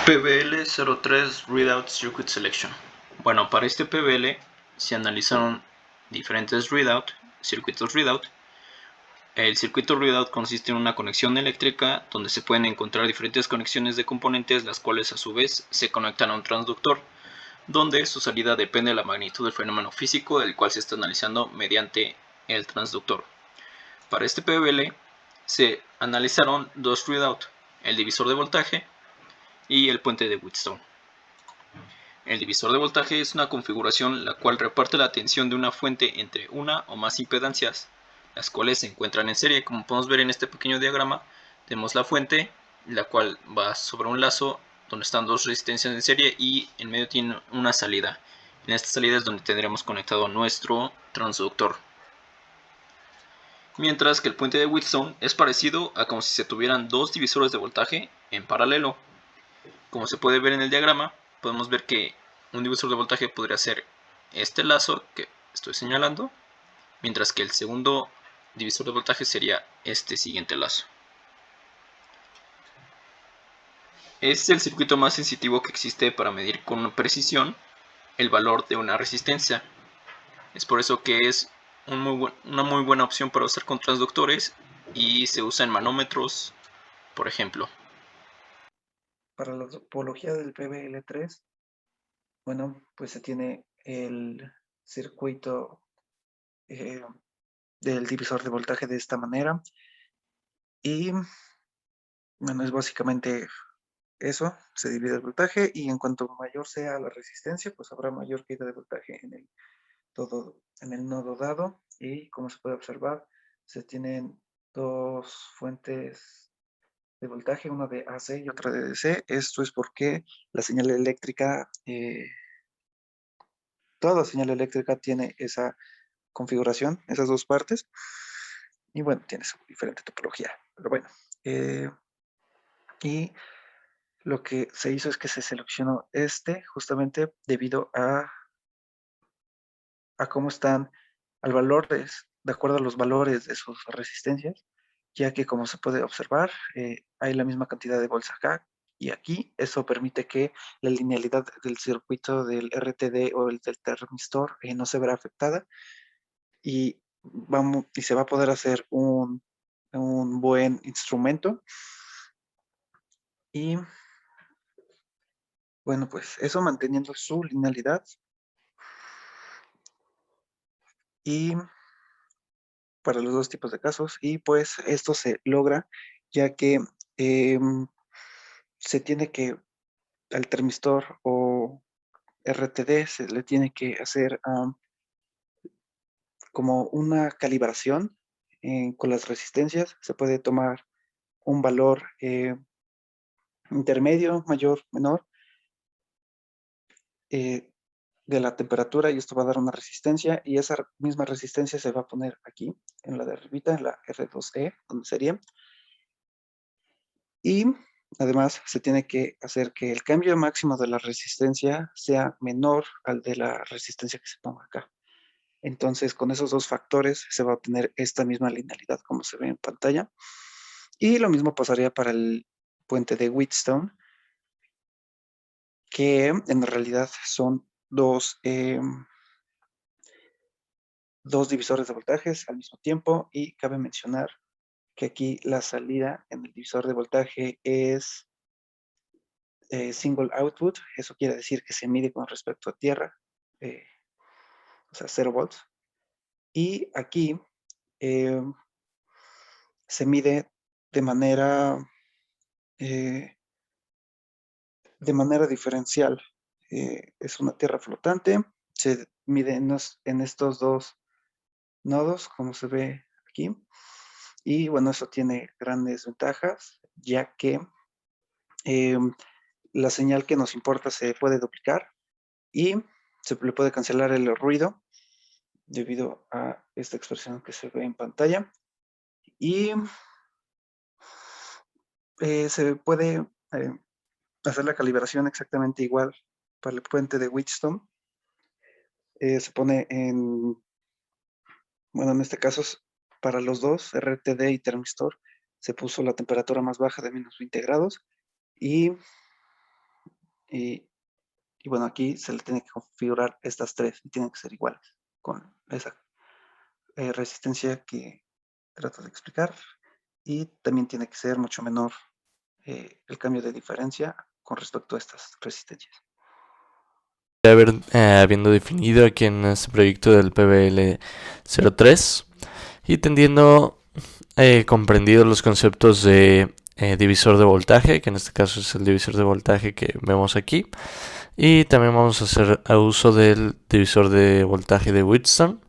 PBL03 Readout Circuit Selection. Bueno, para este PBL se analizaron diferentes circuitos readout. El circuito readout consiste en una conexión eléctrica donde se pueden encontrar diferentes conexiones de componentes, las cuales a su vez se conectan a un transductor, donde su salida depende de la magnitud del fenómeno físico del cual se está analizando mediante el transductor. Para este PBL se analizaron dos readout, el divisor de voltaje y el puente de Wheatstone. El divisor de voltaje es una configuración la cual reparte la tensión de una fuente entre una o más impedancias, las cuales se encuentran en serie. Como podemos ver en este pequeño diagrama, tenemos la fuente, la cual va sobre un lazo donde están dos resistencias en serie y en medio tiene una salida. En esta salida es donde tendremos conectado nuestro transductor. Mientras que el puente de Wheatstone es parecido a como si se tuvieran dos divisores de voltaje en paralelo. Como se puede ver en el diagrama, podemos ver que un divisor de voltaje podría ser este lazo que estoy señalando, mientras que el segundo divisor de voltaje sería este siguiente lazo. Es el circuito más sensitivo que existe para medir con precisión el valor de una resistencia. Es por eso que es una muy buena opción para usar con transductores y se usa en manómetros, por ejemplo. Para la topología del PBL3, bueno, pues se tiene el circuito del divisor de voltaje de esta manera. Y bueno, es básicamente eso, se divide el voltaje y en cuanto mayor sea la resistencia, pues habrá mayor caída de voltaje en el nodo dado. Y como se puede observar, se tienen dos fuentes de voltaje, una de AC y otra de DC. Esto es porque la señal eléctrica, toda señal eléctrica tiene esa configuración, esas dos partes. Y bueno, tiene su diferente topología. Pero bueno, y lo que se hizo es que se seleccionó justamente debido a cómo están, de acuerdo a los valores de sus resistencias, ya que como se puede observar, hay la misma cantidad de volts acá y aquí. Eso permite que la linealidad del circuito del RTD o el del termistor no se verá afectada y se va a poder hacer un buen instrumento. Y bueno, pues eso manteniendo su linealidad. Y para los dos tipos de casos, y pues esto se logra ya que se tiene que al termistor o RTD se le tiene que hacer como una calibración con las resistencias. Se puede tomar un valor intermedio, mayor, menor, de la temperatura, y esto va a dar una resistencia, y esa misma resistencia se va a poner aquí en la de arribita, en la R2E, donde sería. Y además se tiene que hacer que el cambio máximo de la resistencia sea menor al de la resistencia que se ponga acá. Entonces, con esos dos factores se va a obtener esta misma linealidad como se ve en pantalla. Y lo mismo pasaría para el puente de Wheatstone, que en realidad son dos divisores de voltajes al mismo tiempo. Y cabe mencionar que aquí la salida en el divisor de voltaje es single output. Eso quiere decir que se mide con respecto a tierra, o sea, 0 volts. Y aquí eh, se mide de manera, eh, diferencial. Es una tierra flotante. Se mide en estos dos nodos, como se ve aquí. Y bueno, eso tiene grandes ventajas, ya que la señal que nos importa se puede duplicar y se le puede cancelar el ruido debido a esta expresión que se ve en pantalla. Y se puede hacer la calibración exactamente igual para el puente de Wheatstone. Se pone bueno, en este caso, para los dos, RTD y termistor, se puso la temperatura más baja de -20 grados. Y Y bueno, aquí se le tiene que configurar estas tres y tienen que ser iguales con esa resistencia que trato de explicar. Y también tiene que ser mucho menor el cambio de diferencia con respecto a estas resistencias. Habiendo definido aquí en este proyecto del PBL03 y teniendo comprendido los conceptos de divisor de voltaje, que en este caso es el divisor de voltaje que vemos aquí, y también vamos a hacer uso del divisor de voltaje de Wheatstone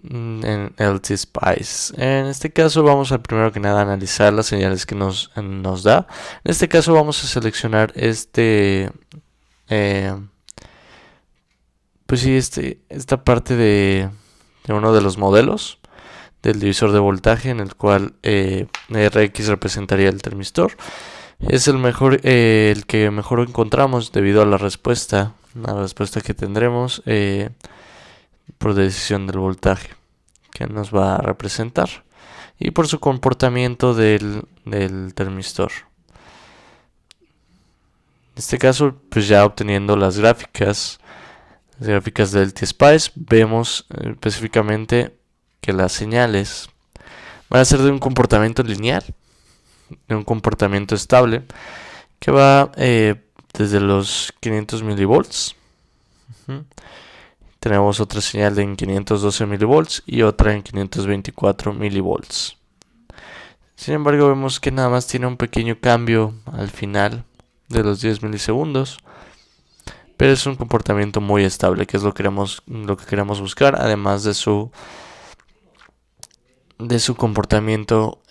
en LT-Spice. En este caso vamos a primero que nada analizar las señales que nos da. En este caso vamos a seleccionar esta parte de uno de los modelos del divisor de voltaje, en el cual RX representaría el termistor. Es el que mejor encontramos debido a la respuesta que tendremos por decisión del voltaje que nos va a representar y por su comportamiento del termistor. En este caso, pues ya obteniendo las gráficas del T-Spice, vemos específicamente que las señales van a ser de un comportamiento lineal, de un comportamiento estable, que va desde los 500 milivolts. Tenemos otra señal en 512 milivolts y otra en 524 milivolts. Sin embargo, vemos que nada más tiene un pequeño cambio al final de los 10 milisegundos, pero es un comportamiento muy estable, que es lo que queremos buscar, además de su comportamiento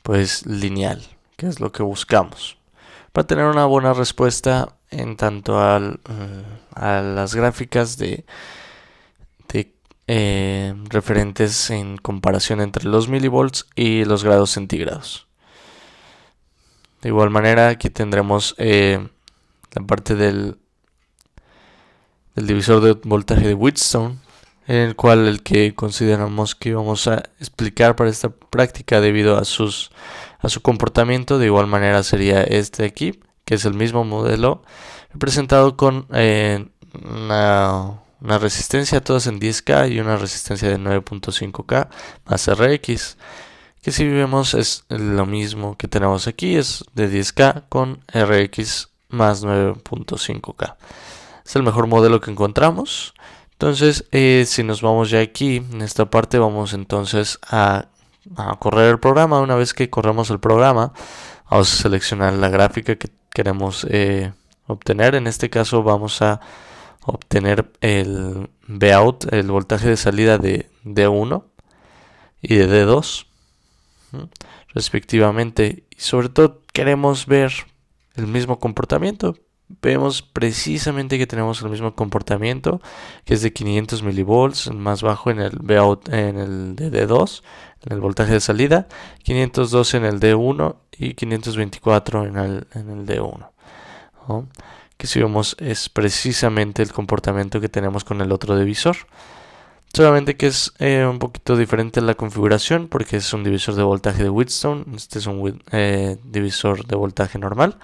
pues lineal, que es lo que buscamos para tener una buena respuesta en tanto a las gráficas de referentes en comparación entre los milivolts y los grados centígrados. De igual manera, aquí tendremos la parte del divisor de voltaje de Wheatstone, en el cual el que consideramos que vamos a explicar para esta práctica debido a su comportamiento. De igual manera sería este aquí, que es el mismo modelo representado con una resistencia todas en 10K y una resistencia de 9.5K más RX, que si vemos es lo mismo que tenemos aquí, es de 10K con RX más 9.5K. Es el mejor modelo que encontramos. Entonces, si nos vamos ya aquí, en esta parte, vamos entonces a correr el programa. Una vez que corremos el programa, vamos a seleccionar la gráfica que queremos obtener. En este caso vamos a obtener el Vout, el voltaje de salida de D1 y de D2 respectivamente, y sobre todo queremos ver el mismo comportamiento. Vemos precisamente que tenemos el mismo comportamiento, que es de 500 milivolts, más bajo en el Vout, en el de D2, en el voltaje de salida, 512 en el D1 y 524 en el D1, ¿no? Que si vemos es precisamente el comportamiento que tenemos con el otro divisor. Solamente que es un poquito diferente la configuración, porque es un divisor de voltaje de Wheatstone. Este es un divisor de voltaje normal.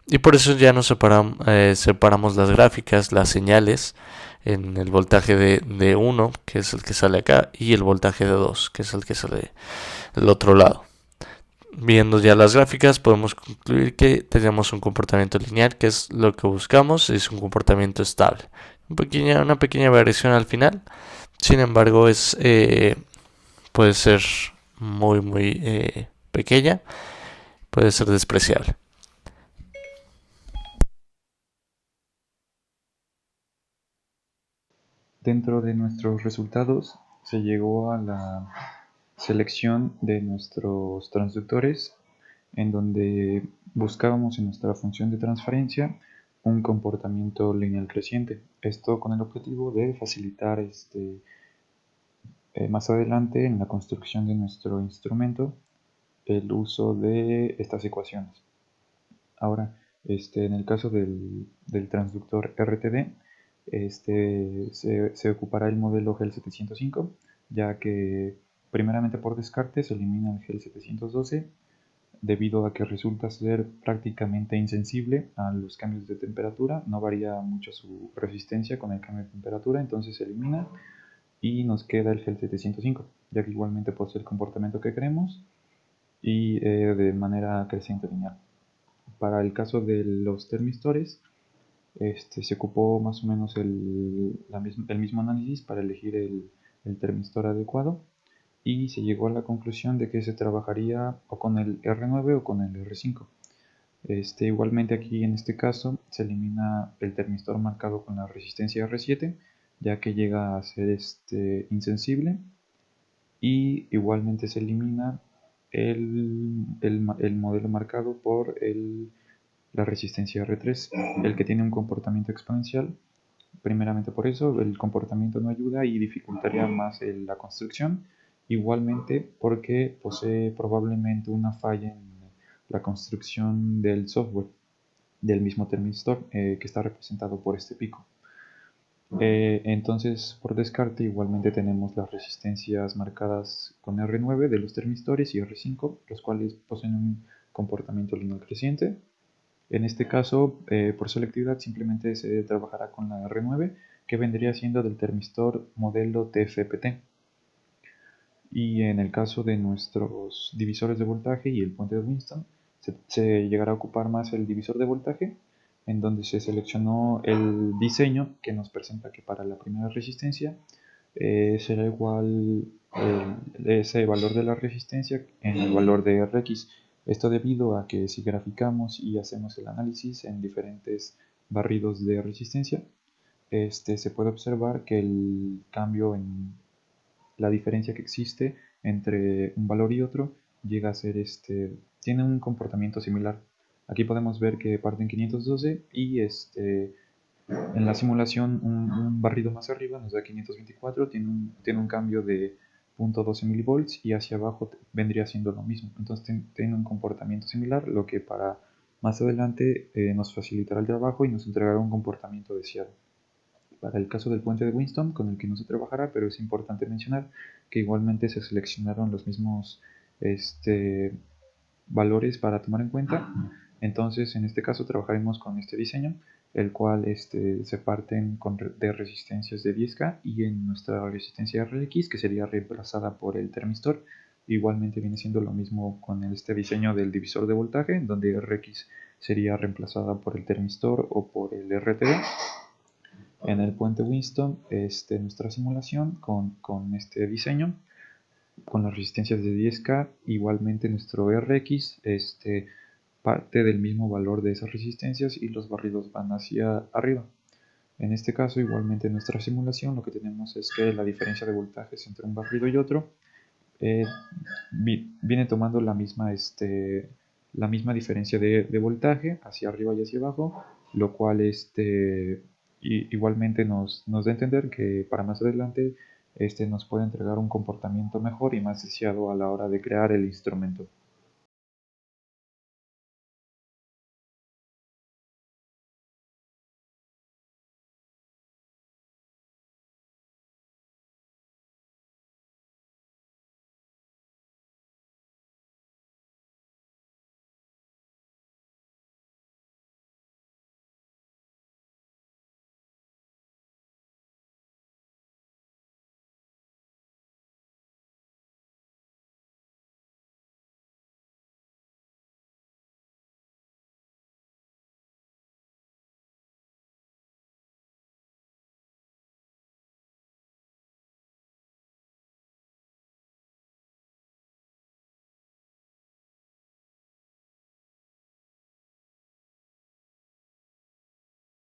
Y por eso ya nos separamos las gráficas, las señales, en el voltaje de 1, que es el que sale acá, y el voltaje de 2, que es el que sale del otro lado. Viendo ya las gráficas, podemos concluir que tenemos un comportamiento lineal, que es lo que buscamos, es un comportamiento estable. Una pequeña variación al final. Sin embargo, puede ser muy pequeña, puede ser despreciable. Dentro de nuestros resultados se llegó a la selección de nuestros transductores, en donde buscábamos en nuestra función de transferencia un comportamiento lineal creciente. Esto con el objetivo de facilitar más adelante en la construcción de nuestro instrumento el uso de estas ecuaciones. Ahora, en el caso del transductor RTD, se ocupará el modelo GEL 705, ya que primeramente por descarte se elimina el GEL 712 debido a que resulta ser prácticamente insensible a los cambios de temperatura, no varía mucho su resistencia con el cambio de temperatura, entonces se elimina y nos queda el GEL 705, ya que igualmente posee el comportamiento que queremos y de manera creciente lineal. Para el caso de los termistores, se ocupó más o menos el mismo análisis para elegir el termistor adecuado y se llegó a la conclusión de que se trabajaría o con el R9 o con el R5. Igualmente aquí en este caso se elimina el termistor marcado con la resistencia R7, ya que llega a ser insensible, y igualmente se elimina el modelo marcado por la resistencia R3, el que tiene un comportamiento exponencial. Primeramente por eso el comportamiento no ayuda y dificultaría más la construcción. Igualmente porque posee probablemente una falla en la construcción del software del mismo termistor que está representado por este pico. Entonces, por descarte, igualmente tenemos las resistencias marcadas con R9 de los termistores y R5, los cuales poseen un comportamiento lineal creciente. En este caso, por selectividad, simplemente se trabajará con la R9, que vendría siendo del termistor modelo TFPT. Y en el caso de nuestros divisores de voltaje y el puente de Winston, se llegará a ocupar más el divisor de voltaje, en donde se seleccionó el diseño que nos presenta que para la primera resistencia será igual ese valor de la resistencia en el valor de Rx. Esto debido a que si graficamos y hacemos el análisis en diferentes barridos de resistencia, se puede observar que el cambio en la diferencia que existe entre un valor y otro llega a ser tiene un comportamiento similar. Aquí podemos ver que parte en 512 y en la simulación un barrido más arriba nos da 524, tiene un cambio de 0.12 milivolts y hacia abajo vendría siendo lo mismo. Entonces tiene un comportamiento similar, lo que para más adelante nos facilitará el trabajo y nos entregará un comportamiento deseado. Para el caso del puente de Winston, con el que no se trabajará, pero es importante mencionar que igualmente se seleccionaron los mismos valores para tomar en cuenta. Entonces, en este caso trabajaremos con este diseño, el cual se parten de resistencias de 10K y en nuestra resistencia RX, que sería reemplazada por el termistor, igualmente viene siendo lo mismo con este diseño del divisor de voltaje, donde RX sería reemplazada por el termistor o por el RTD. En el puente Winston, nuestra simulación con este diseño, con las resistencias de 10K, igualmente nuestro RX parte del mismo valor de esas resistencias y los barridos van hacia arriba. En este caso, igualmente en nuestra simulación, lo que tenemos es que la diferencia de voltajes entre un barrido y otro viene tomando la misma diferencia de voltaje hacia arriba y hacia abajo, lo cual igualmente nos da a entender que para más adelante nos puede entregar un comportamiento mejor y más deseado a la hora de crear el instrumento.